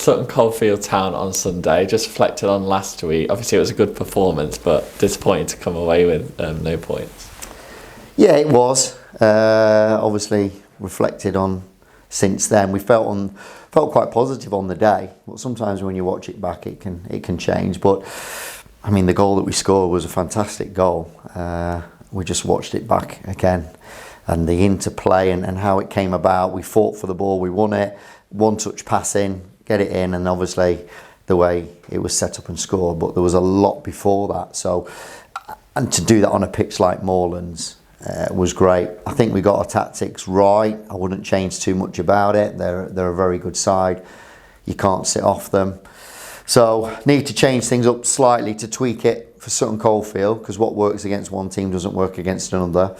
Sutton Coldfield Town on Sunday. Just reflected on last week. Obviously, it was a good performance, but disappointing to come away with no points. Yeah, it was. Obviously, reflected on since then. We felt quite positive on the day, but sometimes when you watch it back, it can change. But I mean, the goal that we scored was a fantastic goal. We just watched it back again, and the interplay and how it came about. We fought for the ball, we won it. One touch passing, get it in, and obviously the way it was set up and scored. But there was a lot before that. So, and to do that on a pitch like Moorlands was great. I think we got our tactics right. I wouldn't change too much about it. They're a very good side. You can't sit off them. So need to change things up slightly to tweak it for Sutton Coldfield, because what works against one team doesn't work against another.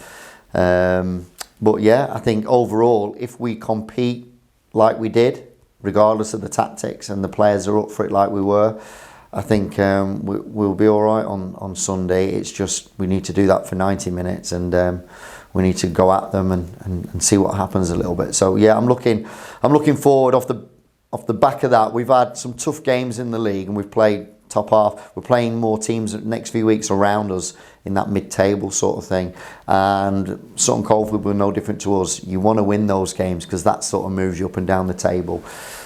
But yeah, I think overall, if we compete like we did, regardless of the tactics, and the players are up for it like we were, I think we'll be all right on Sunday. It's just we need to do that for 90 minutes, and we need to go at them and see what happens a little bit. So yeah, I'm looking forward off the back of that. We've had some tough games in the league, and we've played top half. We're playing more teams the next few weeks around us in that mid-table sort of thing. And Sutton Coldfield were no different to us. You want to win those games because that sort of moves you up and down the table.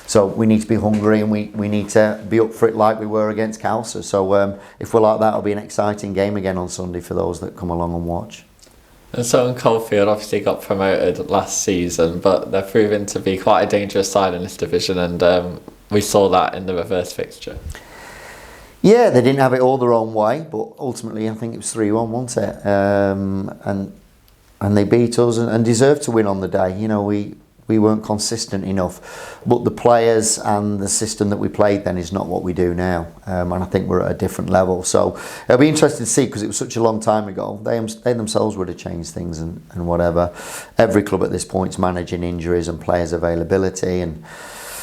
So we need to be hungry, and we need to be up for it like we were against Calcer. So if we're like that, it'll be an exciting game again on Sunday for those that come along and watch. And Sutton Coldfield obviously got promoted last season, but they're proving to be quite a dangerous side in this division, and we saw that in the reverse fixture. Yeah, they didn't have it all their own way, but ultimately I think it was 3-1, wasn't it? And they beat us and deserved to win on the day. You know, we weren't consistent enough, but the players and the system that we played then is not what we do now, and I think we're at a different level. So it'll be interesting to see, because it was such a long time ago. They themselves would have changed things and whatever. Every club at this point is managing injuries and players' availability and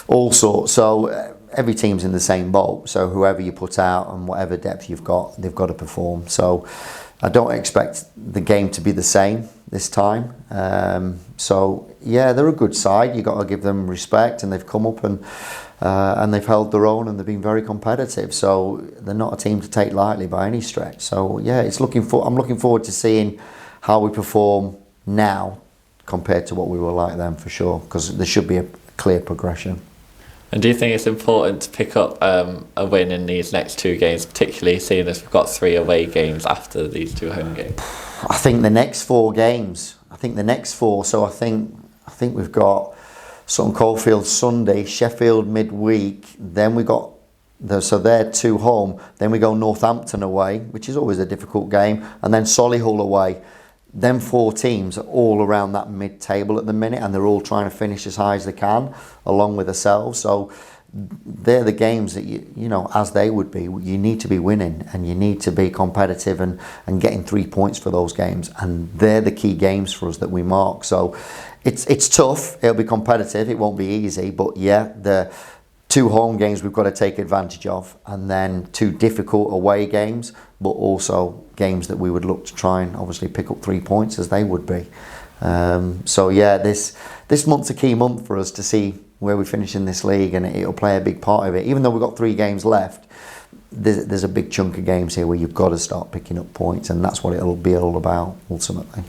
all sorts. So every team's in the same boat. So whoever you put out and whatever depth you've got, they've got to perform. So I don't expect the game to be the same this time. So yeah, they're a good side. You've got to give them respect, and they've come up and they've held their own, and they've been very competitive. So they're not a team to take lightly by any stretch. So yeah, I'm looking forward to seeing how we perform now compared to what we were like then, for sure, because there should be a clear progression. And do you think it's important to pick up a win in these next two games, particularly seeing as we've got 3 away games after these 2 home games? I think the next 4 games. So I think we've got Sutton Coldfield Sunday, Sheffield midweek. Then we got so they're 2 home. Then we go Northampton away, which is always a difficult game, and then Solihull away. Them 4 teams are all around that mid-table at the minute, and they're all trying to finish as high as they can, along with ourselves. So they're the games that you know, as they would be, you need to be winning, and you need to be competitive and getting 3 points for those games. And they're the key games for us that we mark. So it's tough. It'll be competitive. It won't be easy. But yeah, the 2 home games we've got to take advantage of, and then 2 difficult away games, but also games that we would look to try and obviously pick up 3 points as they would be. So yeah, this month's a key month for us to see where we finish in this league, and it'll play a big part of it. Even though we've got 3 games left, there's a big chunk of games here where you've got to start picking up points, and that's what it'll be all about ultimately.